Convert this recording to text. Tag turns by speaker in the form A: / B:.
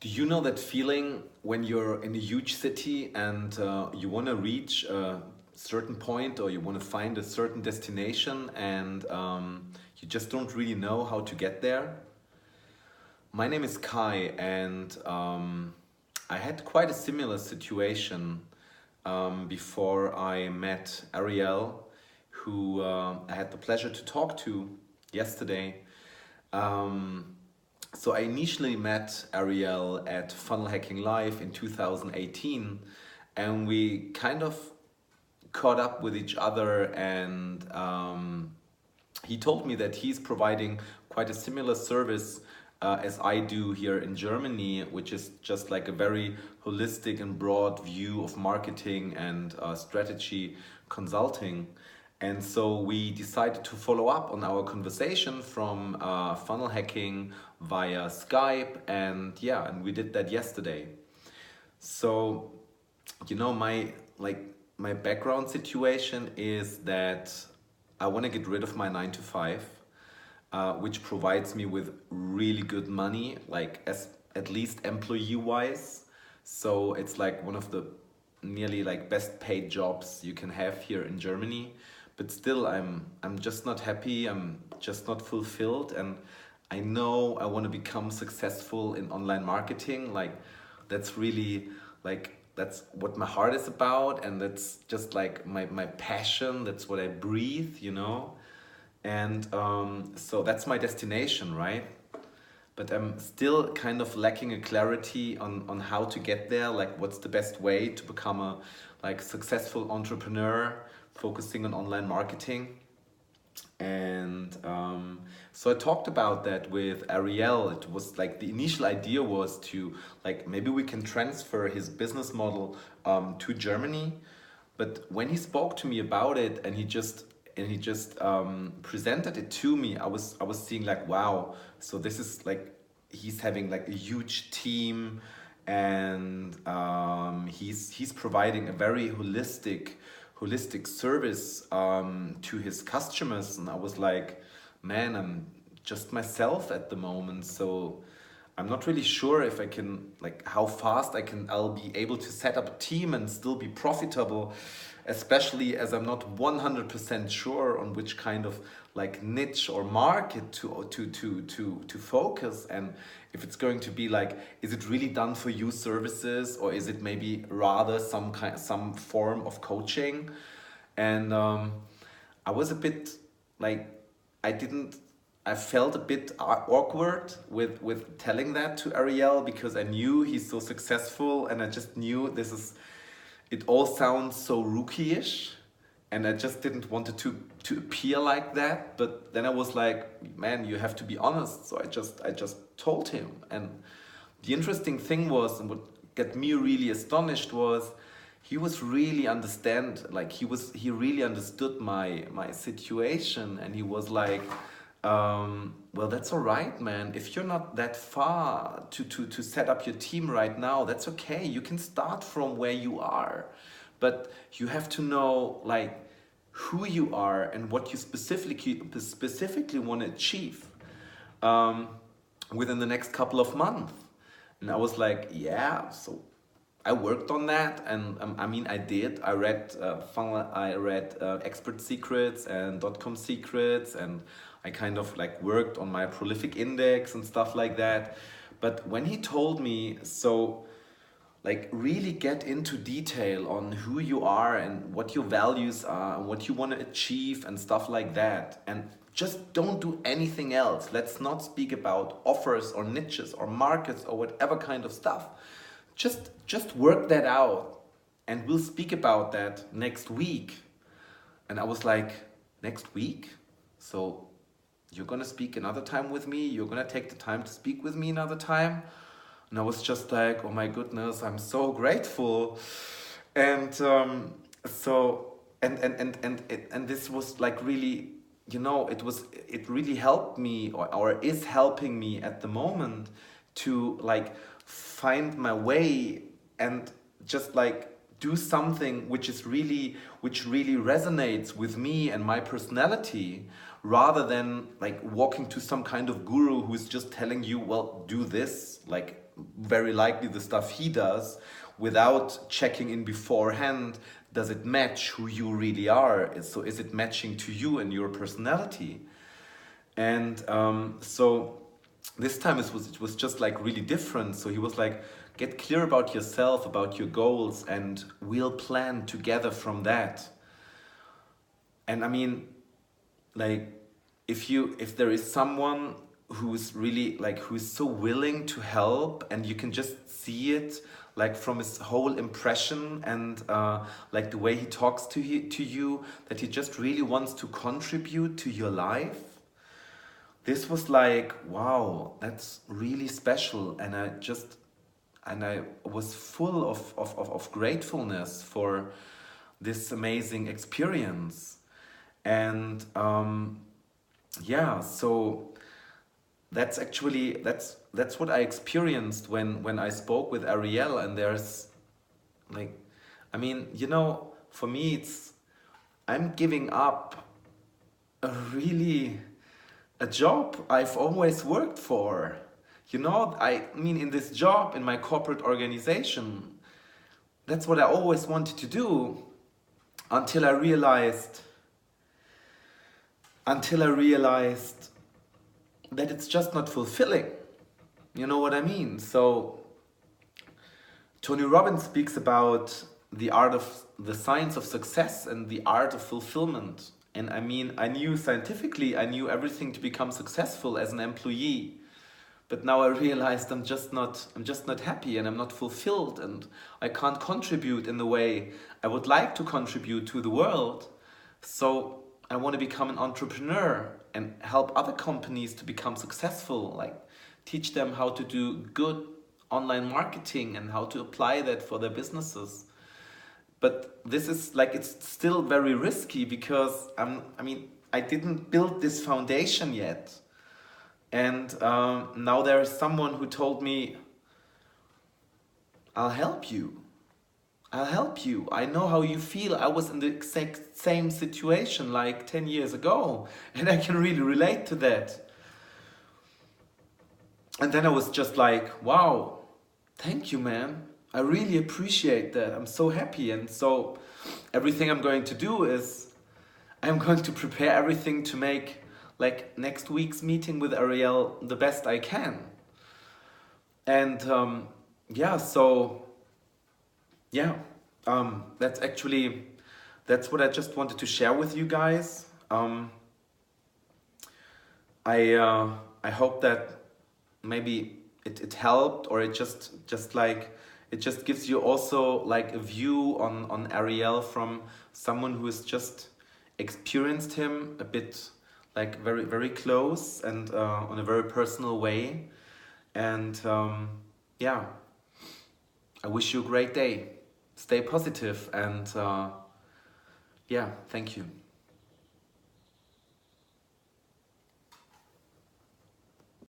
A: Do you know that feeling when you're in a huge city and you want to reach a certain point, or you want to find a certain destination, and you just don't really know how to get there? My name is Kai, and I had quite a similar situation before I met Ariel, who I had the pleasure to talk to yesterday. Um, so I initially met Ariel at Funnel Hacking Live in 2018, and we kind of caught up with each other, and he told me that he's providing quite a similar service as I do here in Germany, which is just like a very holistic and broad view of marketing and strategy consulting. And so we decided to follow up on our conversation from funnel hacking via Skype, and yeah, and we did that yesterday. So, my background situation is that I want to get rid of my 9 to 5, which provides me with really good money, like as at least employee wise. So it's like one of the nearly like best paid jobs you can have here in Germany. But still, I'm just not happy. I'm just not fulfilled, and I know I want to become successful in online marketing. Like that's really like that's what my heart is about, and that's just like my passion. That's what I breathe. And so that's my destination, right? But I'm still kind of lacking a clarity on how to get there. Like, what's the best way to become a like successful entrepreneur focusing on online marketing? And so I talked about that with Ariel. It was like the initial idea was to like maybe we can transfer his business model to Germany. But when he spoke to me about it, and he just presented it to me, I was seeing like, wow. So this is like he's having like a huge team, and he's providing a very holistic service to his customers. And I was like, man, I'm just myself at the moment, so I'm not really sure if I can like how fast I'll be able to set up a team and still be profitable, especially as I'm not 100% sure on which kind of like niche or market to focus, and if it's going to be like, is it really done for you services, or is it maybe rather some form of coaching? And I was a bit like I didn't I felt a bit awkward with telling that to Ariel, because I knew he's so successful, and I just knew it all sounds so rookie-ish, and I just didn't want it to appear like that. But then I was like, man, you have to be honest. So I just told him. And the interesting thing was, and what got me really astonished was, he was really he really understood my situation, and he was like, well, that's all right, man. If you're not that far to set up your team right now, that's okay. You can start from where you are, but you have to know like who you are and what you specifically want to achieve um, within the next couple of months. And I was like, yeah. So I worked on that, and I mean, I did. I read Expert Secrets and .com Secrets, and I kind of like worked on my prolific index and stuff like that. But when he told me, so like really get into detail on who you are and what your values are and what you want to achieve and stuff like that, and just don't do anything else. Let's not speak about offers or niches or markets or whatever kind of stuff. Just work that out, and we'll speak about that next week. And I was like, next week? So you're gonna speak another time with me? You're gonna take the time to speak with me another time? And I was just like, oh my goodness, I'm so grateful. And so and this was like really, it really helped me, or is helping me at the moment to like find my way, and just like do something which really resonates with me and my personality, rather than like walking to some kind of guru who's just telling you, well, do this, like very likely the stuff he does without checking in beforehand. Does it match who you really are? So is it matching to you and your personality? And so this time it was just like really different. So he was like, get clear about yourself, about your goals, and we'll plan together from that. And I mean, like, if there is someone who's really like, who's so willing to help, and you can just see it like from his whole impression, and like the way he talks to you, that he just really wants to contribute to your life. This was like, wow, that's really special. And I was full of gratefulness for this amazing experience. And yeah, so that's actually, that's what I experienced when I spoke with Ariel. And there's like, I mean, you know, for me it's, I'm giving up a job I've always worked for. You know, I mean, in this job, in my corporate organization, that's what I always wanted to do, until I realized that it's just not fulfilling. You know what I mean? So Tony Robbins speaks about the science of success and the art of fulfillment. And I mean, I knew scientifically, I knew everything to become successful as an employee. But now I realized I'm just not happy, and I'm not fulfilled, and I can't contribute in the way I would like to contribute to the world. So I want to become an entrepreneur and help other companies to become successful, like teach them how to do good online marketing and how to apply that for their businesses. But this is like, it's still very risky, because I didn't build this foundation yet. And now there is someone who told me, I'll help you. I'll help you. I know how you feel. I was in the exact same situation like 10 years ago, and I can really relate to that. And then I was just like, wow, thank you, man. I really appreciate that. I'm so happy. And so everything I'm going to do is, I'm going to prepare everything to make like next week's meeting with Ariel the best I can. And yeah, so yeah, that's what I just wanted to share with you guys. I hope that maybe it helped, or it just like, it just gives you also like a view on Ariel from someone who has just experienced him a bit, like very, very close, and on a very personal way. And yeah, I wish you a great day. Stay positive, and yeah, thank you.